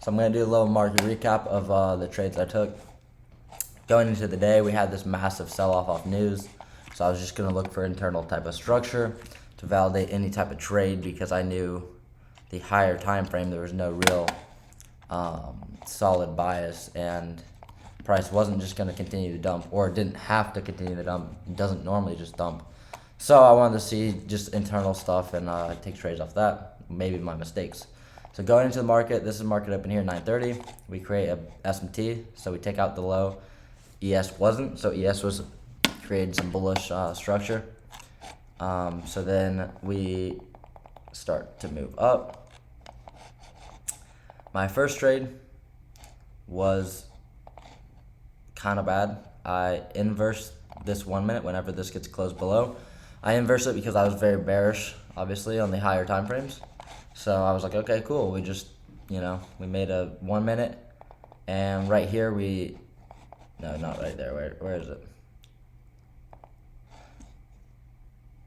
So I'm going to do a little market recap of the trades I took. Going into the day, we had this massive sell-off off news. So I was just going to look for internal type of structure to validate any type of trade because I knew the higher time frame there was no real solid bias, and price wasn't just going to continue to dump, or it didn't have to continue to dump. It doesn't normally just dump. So I wanted to see just internal stuff and take trades off that, maybe my mistakes. So going into the market, this is market open here 9:30. We create a SMT, so we take out the low. ES wasn't, so ES was creating some bullish structure. So then we start to move up. My first trade was kind of bad. I inversed this 1 minute whenever this gets closed below. I inversed it because I was very bearish, obviously, on the higher time frames. So I was like, okay, cool. We just, we made a 1 minute, and right here no, not right there. Where is it?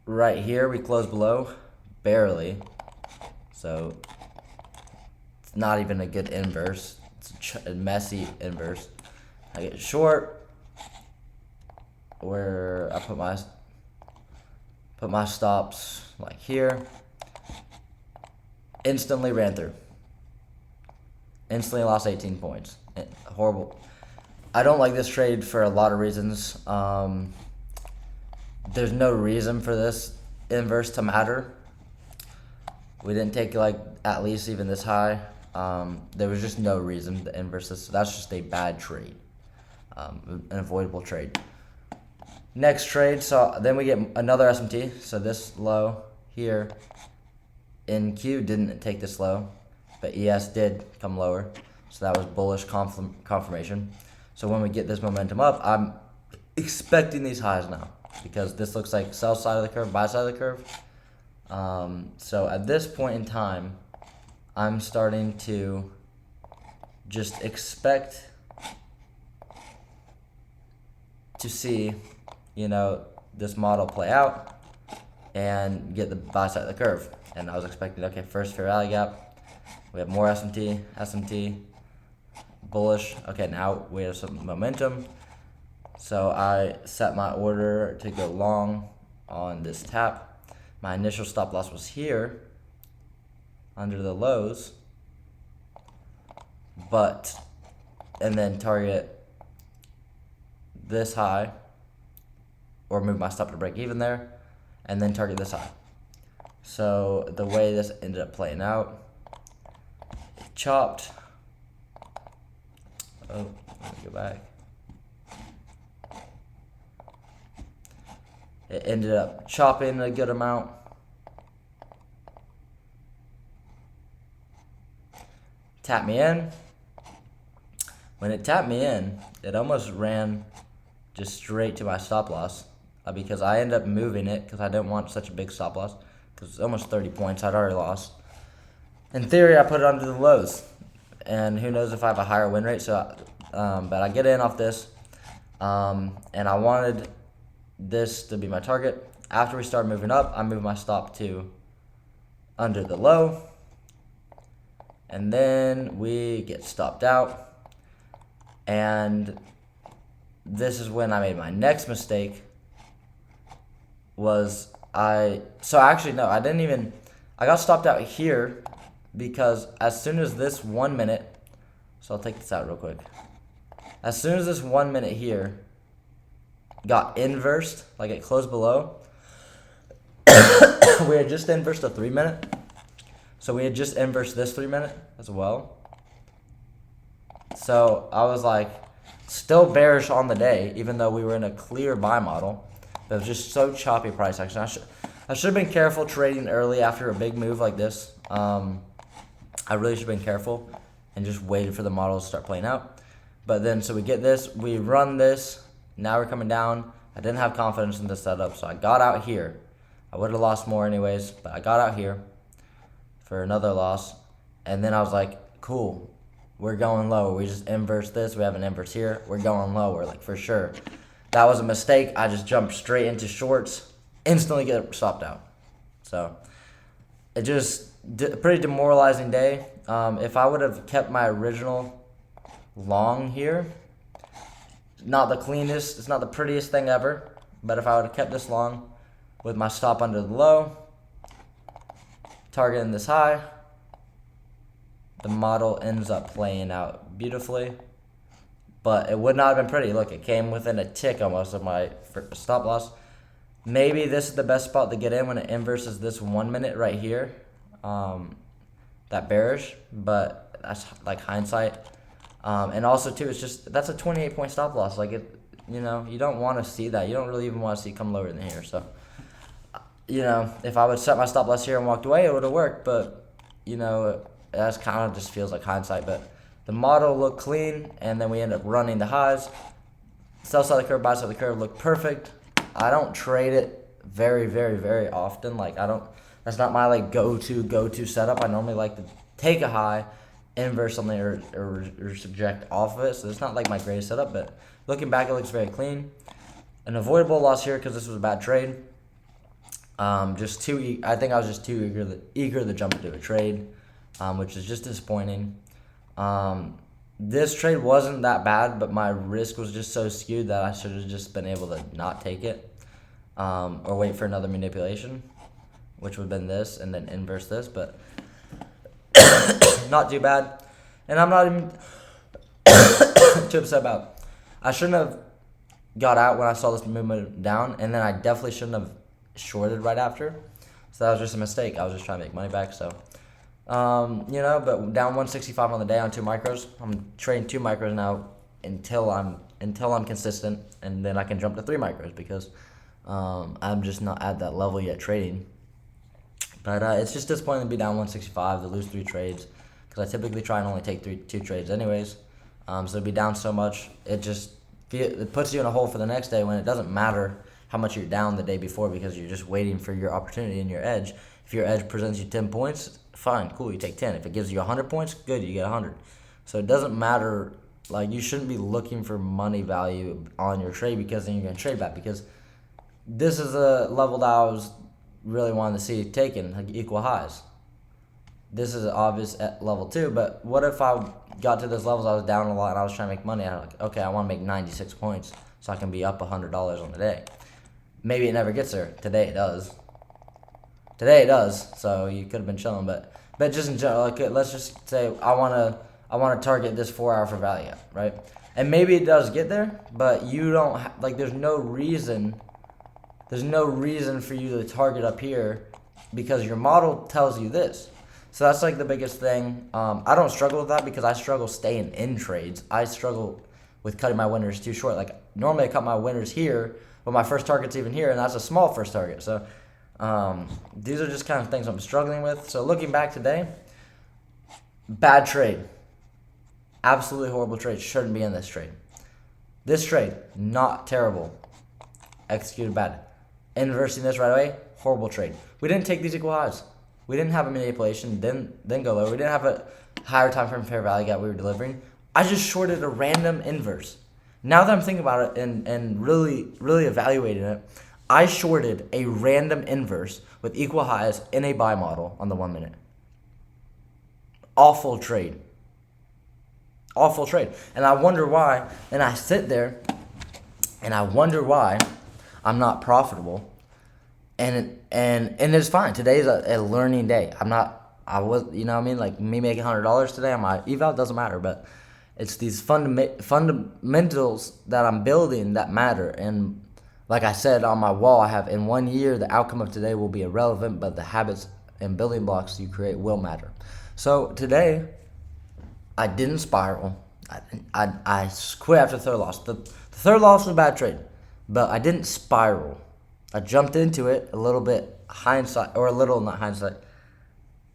Right here we closed below, barely. So it's not even a good inverse. It's a messy inverse. I get short where I put my stops like here. Instantly ran through. Instantly lost 18 points. Horrible. I don't like this trade for a lot of reasons. There's no reason for this inverse to matter. We didn't take at least even this high. There was just no reason to inverse this. So that's just a bad trade, an avoidable trade. Next trade, so then we get another SMT. So this low here in Q didn't take this low, but ES did come lower. So that was bullish confirmation. So when we get this momentum up, I'm expecting these highs now because this looks like sell side of the curve, buy side of the curve. So at this point in time, I'm starting to just expect to see, this model play out and get the buy side of the curve. And I was expecting, okay, first fair value gap. We have more SMT, bullish. Okay, now we have some momentum. So I set my order to go long on this tap. My initial stop loss was here under the lows, and then target this high, or move my stop to break even there, and then target this high. So the way this ended up playing out, it chopped. Oh, let me go back. It ended up chopping a good amount. Tapped me in. When it tapped me in, it almost ran just straight to my stop loss because I ended up moving it because I didn't want such a big stop loss because it's almost 30 points I'd already lost. In theory, I put it under the lows, and who knows if I have a higher win rate. So, but I get in off this, and I wanted this to be my target. After we start moving up, I move my stop to under the low, and then we get stopped out. And this is when I made my next mistake. I got stopped out here because as soon as this 1 minute, so I'll take this out real quick. As soon as this 1 minute here got inversed, like it closed below, we had just inversed a 3 minute. So we had just inversed this 3 minute as well. So I was like still bearish on the day, even though we were in a clear buy model. But it was just so choppy price action. I should have been careful trading early after a big move like this. I really should have been careful and just waited for the model to start playing out. But then, so we get this, we run this, now we're coming down. I didn't have confidence in this setup, so I got out here. I would have lost more anyways, but I got out here for another loss. And then I was like, cool, we're going lower. We just inverse this, we have an inverse here, we're going lower, like for sure. That was a mistake. I just jumped straight into shorts, instantly get stopped out. So it just a pretty demoralizing day. If I would have kept my original long here, not the cleanest, it's not the prettiest thing ever, but if I would have kept this long with my stop under the low, targeting this high, the model ends up playing out beautifully, but it would not have been pretty. Look, it came within a tick almost of my stop loss. Maybe this is the best spot to get in when it inverses this 1 minute right here, that bearish, but that's like hindsight. And also too, it's just, that's a 28-point stop loss. Like it, you know, you don't want to see that. You don't really even want to see it come lower than here. So, you know, if I would set my stop loss here and walked away, it would have worked. But, you know, that's kind of just feels like hindsight. But the model looked clean, and then we end up running the highs. Sell side of the curve, buy side of the curve looked perfect. I don't trade it very, very, very often. Like that's not my like go-to setup. I normally like to take a high, inverse something, or subject off of it. So it's not like my greatest setup, but looking back, it looks very clean. An avoidable loss here because this was a bad trade. I think I was just too eager to jump into a trade, which is just disappointing. This trade wasn't that bad, but my risk was just so skewed that I should have just been able to not take it, or wait for another manipulation, which would have been this, and then inverse this, but not too bad. And I'm not even too upset about. I shouldn't have got out when I saw this movement down, and then I definitely shouldn't have shorted right after. So that was just a mistake. I was just trying to make money back. So, you know, but down 165 on the day on 2 micros. I'm trading 2 micros now until I'm consistent, and then I can jump to 3 micros because I'm just not at that level yet trading. But it's just disappointing to be down 165 to lose 3 trades because I typically try and only take 2 trades anyways. So to be down so much, it puts you in a hole for the next day when it doesn't matter how much you're down the day before because you're just waiting for your opportunity and your edge. If your edge presents you 10 points, fine, cool, you take 10. If it gives you 100 points, good, you get 100. So it doesn't matter. Like, you shouldn't be looking for money value on your trade because then you're going to trade back, because this is a level that I was really wanting to see taken, like equal highs. This is obvious at level 2, but what if I got to this levels, I was down a lot and I was trying to make money? I was like, okay, I want to make 96 points so I can be up $100 on the day. Maybe it never gets there. Today it does. So you could have been chilling, but just in general, like, let's just say I want to target this 4 hour for value, right? And maybe it does get there, but you don't there's no reason for you to target up here because your model tells you this. So that's like the biggest thing. I don't struggle with that because I struggle staying in trades. I struggle with cutting my winners too short. Like, normally I cut my winners here, but my first target's even here, and that's a small first target. So these are just kind of things I'm struggling with. So looking back today, bad trade. Absolutely horrible trade. Shouldn't be in this trade. This trade, not terrible. Executed bad. Inversing this right away, horrible trade. We didn't take these equal highs. We didn't have a manipulation, then go lower. We didn't have a higher time frame fair value gap we were delivering. I just shorted a random inverse. Now that I'm thinking about it and really, really evaluating it, I shorted a random inverse with equal highs in a buy model on the 1 minute. Awful trade. And I wonder why, and I sit there and I wonder why I'm not profitable. And it's fine. Today's a learning day. You know what I mean? Like, me making $100 today on my eval doesn't matter, but it's these fundamentals that I'm building that matter. And like I said on my wall, I have, in 1 year, the outcome of today will be irrelevant, but the habits and building blocks you create will matter. So today, I didn't spiral. I quit after the third loss. The third loss was a bad trade, but I didn't spiral. I jumped into it a little bit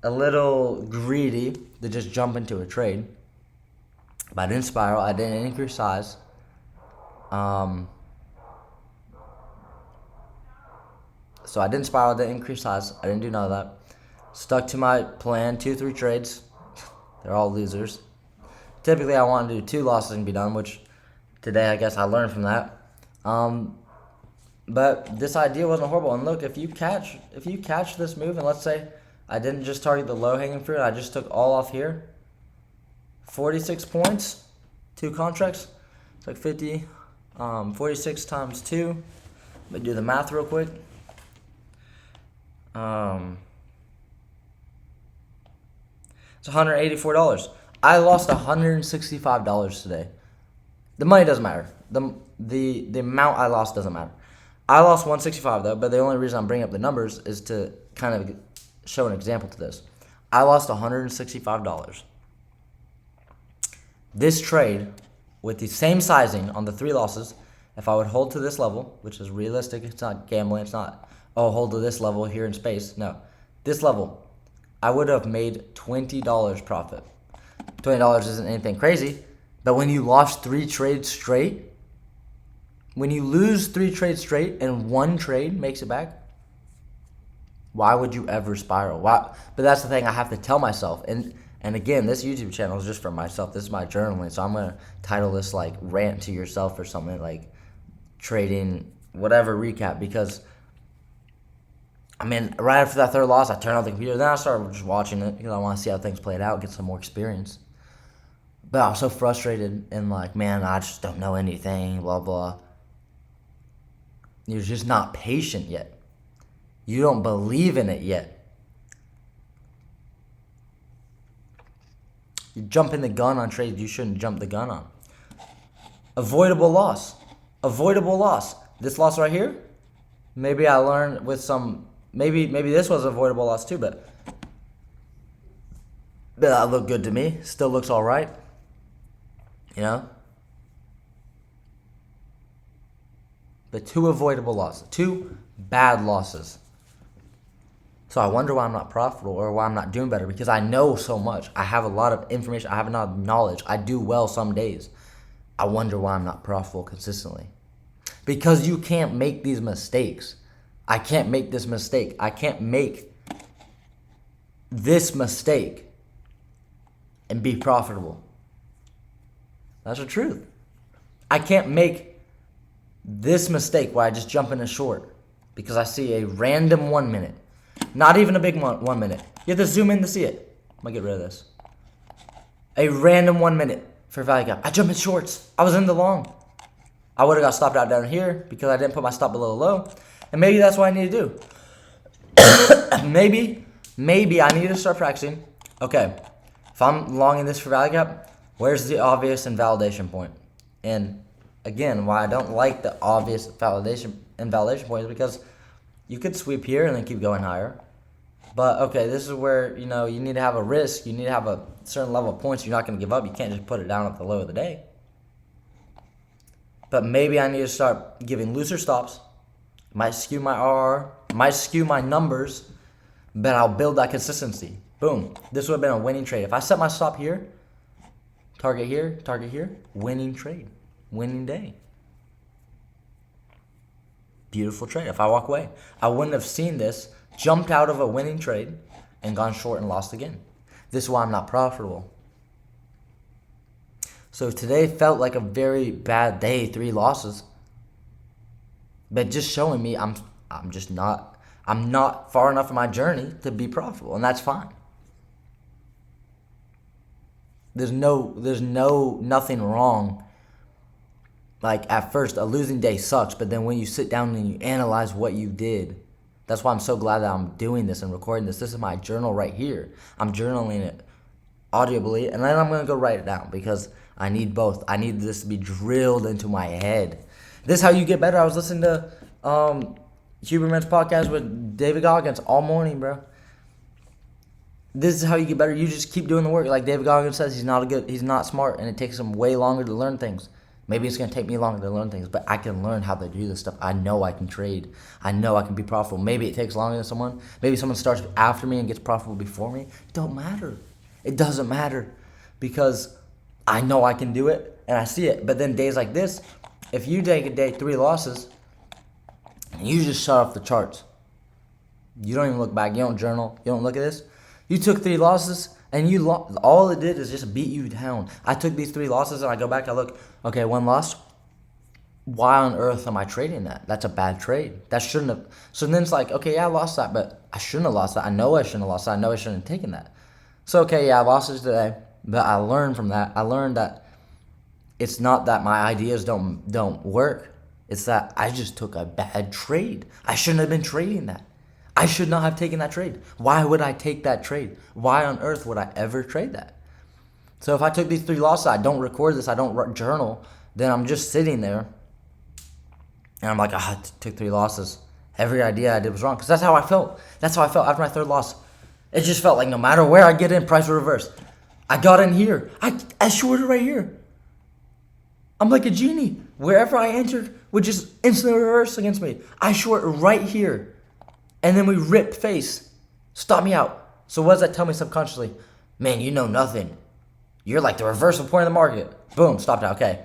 a little greedy to just jump into a trade. But I didn't spiral. I didn't increase size. So I didn't spiral. I didn't increase size. I didn't do none of that. Stuck to my plan, 2-3 trades. They're all losers. Typically, I want to do 2 losses and be done, which today I guess I learned from that. But this idea wasn't horrible. And look, if you catch this move, and let's say I didn't just target the low-hanging fruit. I just took all off here. 46 points, 2 contracts. It's like 50. 46 times 2. Let me do the math real quick. It's $184. I lost $165 today. The money doesn't matter. The amount I lost doesn't matter. I lost $165 though, but the only reason I'm bringing up the numbers is to kind of show an example to this. I lost $165. This trade, with the same sizing on the 3 losses, if I would hold to this level, which is realistic, it's not gambling, it's not, oh, hold to this level here in space. No, this level, I would have made $20 profit. $20 isn't anything crazy, but when you lost 3 trades straight, when you lose 3 trades straight and 1 trade makes it back, why would you ever spiral? Why? But that's the thing I have to tell myself. And again, this YouTube channel is just for myself. This is my journaling, so I'm going to title this like rant to yourself or something, like trading whatever recap, because I mean, right after that 3rd loss, I turned on the computer. Then I started just watching it because I want to see how things played out, get some more experience. But I was so frustrated and like, man, I just don't know anything, blah, blah. You're just not patient yet. You don't believe in it yet. You're jumping the gun on trades you shouldn't jump the gun on. Avoidable loss. Avoidable loss. This loss right here, maybe I learned with some, maybe this was avoidable loss too, but that looked good to me. Still looks all right. You know? But 2 avoidable losses. 2 bad losses. So I wonder why I'm not profitable or why I'm not doing better, because I know so much. I have a lot of information. I have a lot of knowledge. I do well some days. I wonder why I'm not profitable consistently. Because you can't make these mistakes. I can't make this mistake. I can't make this mistake and be profitable. That's the truth. I can't make this mistake where I just jump in a short because I see a random 1 minute. Not even a big 1 minute. You have to zoom in to see it. I'm going to get rid of this. A random 1 minute for value gap. I jump in shorts. I was in the long. I would have got stopped out down here because I didn't put my stop below the low. And maybe that's what I need to do. maybe I need to start practicing. Okay, if I'm long in this for value gap, where's the obvious invalidation point? And again, why I don't like the obvious invalidation point is because you could sweep here and then keep going higher. But okay, this is where, you know, you need to have a risk. You need to have a certain level of points you're not going to give up. You can't just put it down at the low of the day. But maybe I need to start giving looser stops. Might skew my RR, might skew my numbers, but I'll build that consistency. Boom. This would have been a winning trade. If I set my stop here, target here, winning trade, winning day. Beautiful trade. If I walk away, I wouldn't have seen this, jumped out of a winning trade, and gone short and lost again. This is why I'm not profitable. So today felt like a very bad day, 3 losses. But just showing me I'm not far enough in my journey to be profitable, and that's fine. There's nothing wrong. Like at first a losing day sucks, but then when you sit down and you analyze what you did, that's why I'm so glad that I'm doing this and recording this. This is my journal right here. I'm journaling it audibly, and then I'm going to go write it down because I need both. I need this to be drilled into my head. This is how you get better. I was listening to Huberman's podcast with David Goggins all morning, bro. This is how you get better. You just keep doing the work. Like David Goggins says, he's not smart, and it takes him way longer to learn things. Maybe it's going to take me longer to learn things, but I can learn how to do this stuff. I know I can trade. I know I can be profitable. Maybe it takes longer than someone. Maybe someone starts after me and gets profitable before me. It don't matter. It doesn't matter because I know I can do it, and I see it. But then days like this, if you take a day, 3 losses, and you just shut off the charts, you don't even look back, you don't journal, you don't look at this, you took 3 losses, and all it did is just beat you down. I took these 3 losses, and I go back, I look, okay, 1 loss, why on earth am I trading that? That's a bad trade. That shouldn't have. So then it's like, okay, yeah, I lost that, but I shouldn't have lost that. I know I shouldn't have lost that. I know I shouldn't have taken that. So, okay, yeah, I lost it today, but I learned from that. I learned that it's not that my ideas don't work. It's that I just took a bad trade. I shouldn't have been trading that. I should not have taken that trade. Why would I take that trade? Why on earth would I ever trade that? So if I took these 3 losses, I don't record this, I don't journal, then I'm just sitting there, and I'm like, I took 3 losses. Every idea I did was wrong, because that's how I felt. That's how I felt after my 3rd loss. It just felt like no matter where I get in, price will reverse. I got in here. I shorted right here. I'm like a genie. Wherever I entered would just instantly reverse against me. I short right here. And then we rip face. Stop me out. So what does that tell me subconsciously? Man, you know nothing. You're like the reversal point of the market. Boom, stopped out. Okay.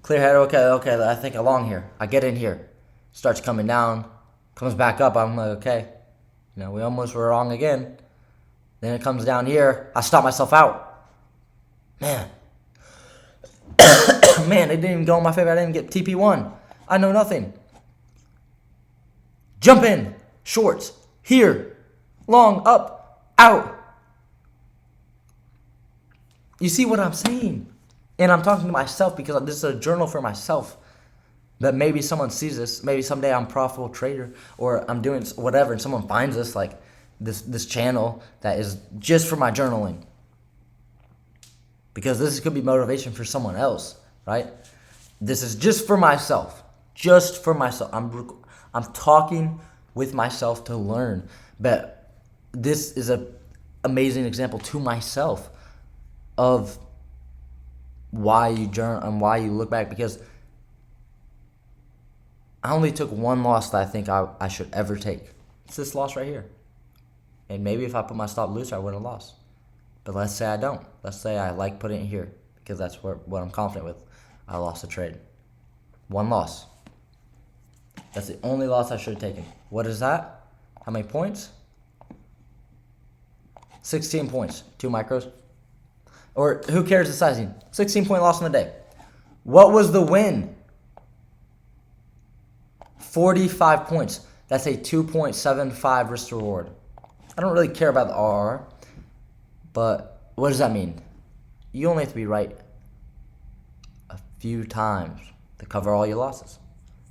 Clear head. Okay. I think along here. I get in here. Starts coming down. Comes back up. I'm like, okay. We almost were wrong again. Then it comes down here. I stop myself out. Man. Man, it didn't even go in my favor. I didn't get TP1. I know nothing. Jump in. Shorts. Here. Long. Up. Out. You see what I'm saying? And I'm talking to myself because this is a journal for myself. That maybe someone sees this. Maybe someday I'm a profitable trader. Or I'm doing whatever and someone finds this, like this channel that is just for my journaling. Because this could be motivation for someone else, right? This is just for myself. Just for myself. I'm talking with myself to learn. But this is an amazing example to myself of why you journal and why you look back. Because I only took 1 loss that I think I should ever take. It's this loss right here. And maybe if I put my stop looser, I would have lost. But let's say I don't. Let's say I like putting it here because that's what I'm confident with. I lost a trade. 1 loss. That's the only loss I should have taken. What is that? How many points? 16 points. 2 micros. Or who cares the sizing? 16-point loss in the day. What was the win? 45 points. That's a 2.75 risk to reward. I don't really care about the RR. But what does that mean? You only have to be right a few times to cover all your losses.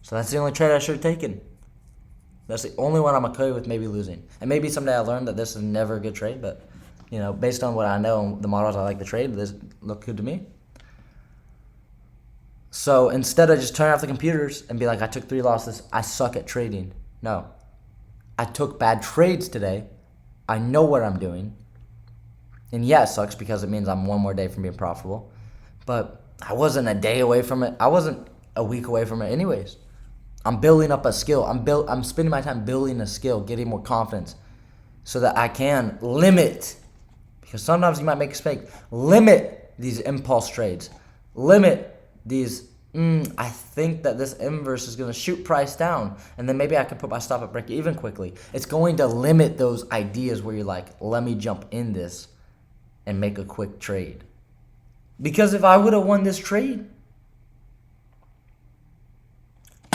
So that's the only trade I should have taken. That's the only one I'm okay with maybe losing. And maybe someday I learn that this is never a good trade, but based on what I know and the models I like to trade, this look good to me. So instead of just turning off the computers and be like, I took 3 losses, I suck at trading. No. I took bad trades today. I know what I'm doing. And yeah, it sucks because it means I'm 1 more day from being profitable. But I wasn't a day away from it. I wasn't a week away from it anyways. I'm building up a skill. I'm spending my time building a skill, getting more confidence so that I can limit, because sometimes you might make a mistake, limit these impulse trades. Limit these, I think that this inverse is going to shoot price down, and then maybe I can put my stop at break even quickly. It's going to limit those ideas where you're like, let me jump in this and make a quick trade. Because if I would have won this trade,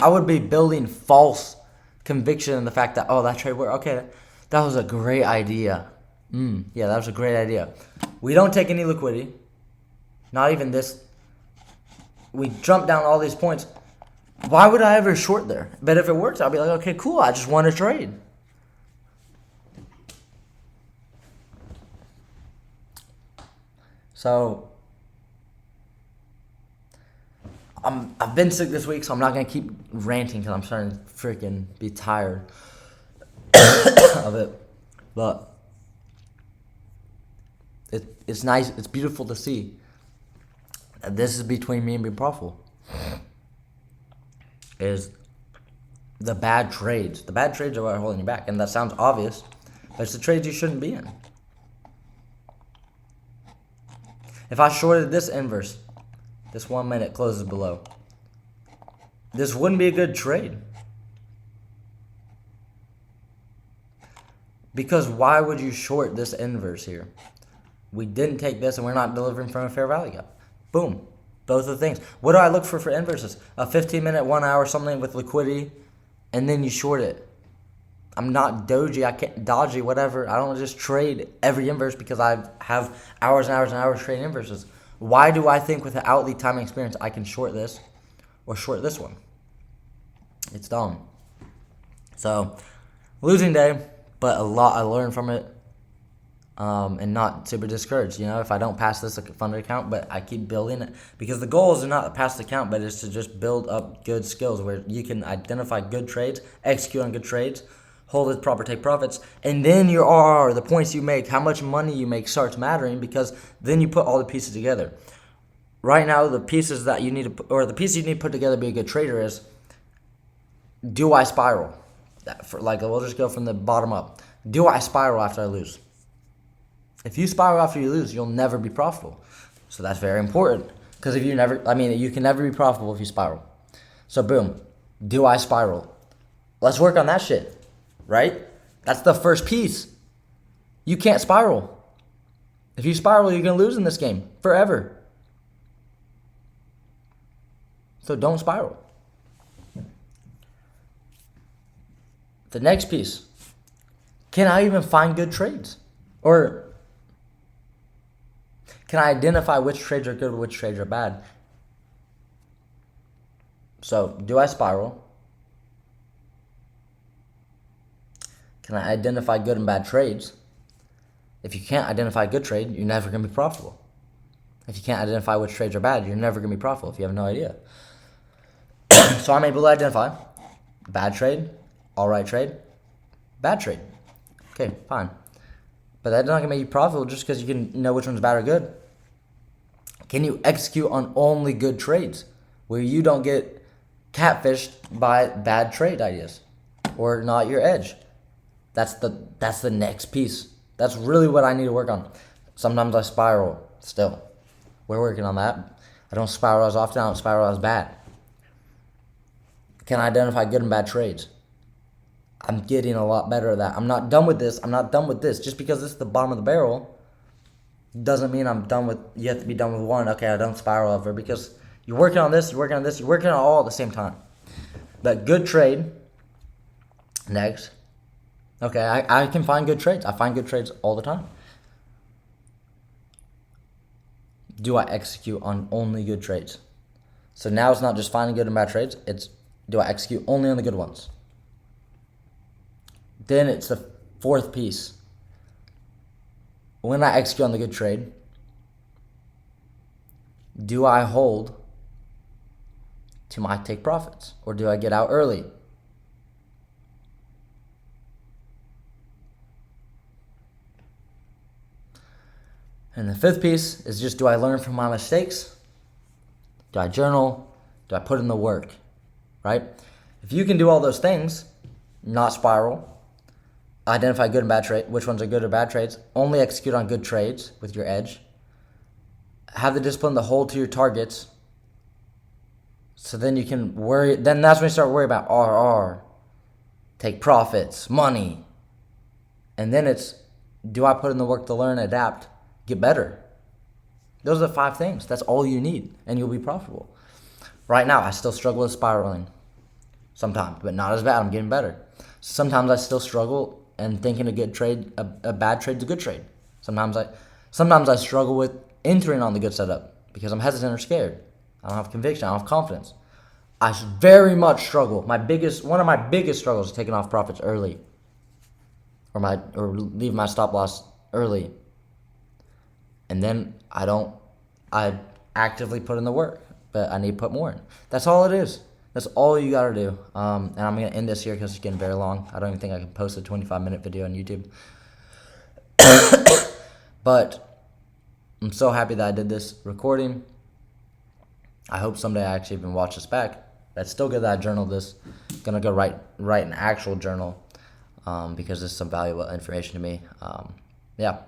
I would be building false conviction in the fact that, that trade worked. Okay, that was a great idea. Yeah, that was a great idea. We don't take any liquidity. Not even this. We jump down all these points. Why would I ever short there? But if it works, I'll be like, okay, cool. I just won a trade. So I've been sick this week, so I'm not going to keep ranting because I'm starting to freaking be tired of it. But it's nice. It's beautiful to see that this is between me and being profitable. Is the bad trades. The bad trades are what are holding you back. And that sounds obvious, but it's the trades you shouldn't be in. If I shorted this inverse, this 1 minute closes below, this wouldn't be a good trade. Because why would you short this inverse here? We didn't take this and we're not delivering from a fair value gap. Boom. both of the things. What do I look for inverses? A 15-minute, 1 hour, something with liquidity, and then you short it. I'm not doji, I can't dodgy, whatever. I don't just trade every inverse because I have hours and hours and hours trading inverses. Why do I think without the time experience I can short this or short this one? It's dumb. So, losing day, but a lot I learned from it, and not super discouraged. If I don't pass this funded account, but I keep building it, because the goal is to not pass the account, but it's to just build up good skills where you can identify good trades, execute on good trades, hold it proper, take profits, and then your RR, the points you make, how much money you make starts mattering, because then you put all the pieces together. Right now, the pieces that you need to put, or the pieces you need to put together to be a good trader is, do I spiral? We'll just go from the bottom up. Do I spiral after I lose? If you spiral after you lose, you'll never be profitable. So that's very important. Because if you can never be profitable if you spiral. So boom, do I spiral? Let's work on that shit, right? That's the first piece. You can't spiral. If you spiral, you're going to lose in this game forever. So don't spiral. The next piece. Can I even find good trades? Or can I identify which trades are good and which trades are bad? So, do I spiral? Can I identify good and bad trades? If you can't identify a good trade, you're never going to be profitable. If you can't identify which trades are bad, you're never going to be profitable if you have no idea. So I'm able to identify bad trade, all right trade, bad trade. Okay, fine. But that's not going to make you profitable just because you can know which one's bad or good. Can you execute on only good trades where you don't get catfished by bad trade ideas or not your edge? That's the next piece. That's really what I need to work on. Sometimes I spiral still. We're working on that. I don't spiral as often. I don't spiral as bad. Can I identify good and bad trades? I'm getting a lot better at that. I'm not done with this. Just because this is the bottom of the barrel doesn't mean I'm done with, you have to be done with one. Okay, I don't spiral ever, because you're working on this, you're working on this, you're working on all at the same time. But good trade, next. Okay, I can find good trades. I find good trades all the time. Do I execute on only good trades? So now it's not just finding good and bad trades, it's do I execute only on the good ones? Then it's the fourth piece. When I execute on the good trade, do I hold to my take profits, or do I get out early? And the fifth piece is just, do I learn from my mistakes? Do I journal? Do I put in the work? Right? If you can do all those things, not spiral, identify good and bad trade, which ones are good or bad trades, only execute on good trades with your edge, have the discipline to hold to your targets, so then you can worry, then that's when you start worrying about RR, take profits, money, and then it's, do I put in the work to learn, adapt, get better? Those are the 5 things. That's all you need, and you'll be profitable. Right now, I still struggle with spiraling sometimes, but not as bad. I'm getting better. Sometimes I still struggle and thinking a good trade, a bad trade's a good trade. Sometimes I struggle with entering on the good setup because I'm hesitant or scared. I don't have conviction. I don't have confidence. I very much struggle. One of my biggest struggles is taking off profits early, or leave my stop loss early. And then I actively put in the work, but I need to put more in. That's all it is. That's all you gotta do. And I'm gonna end this here because it's getting very long. I don't even think I can post a 25-minute video on YouTube. But I'm so happy that I did this recording. I hope someday I actually even watch this back. That's still good that I journaled this. Gonna go write an actual journal, because this is some valuable information to me. Yeah.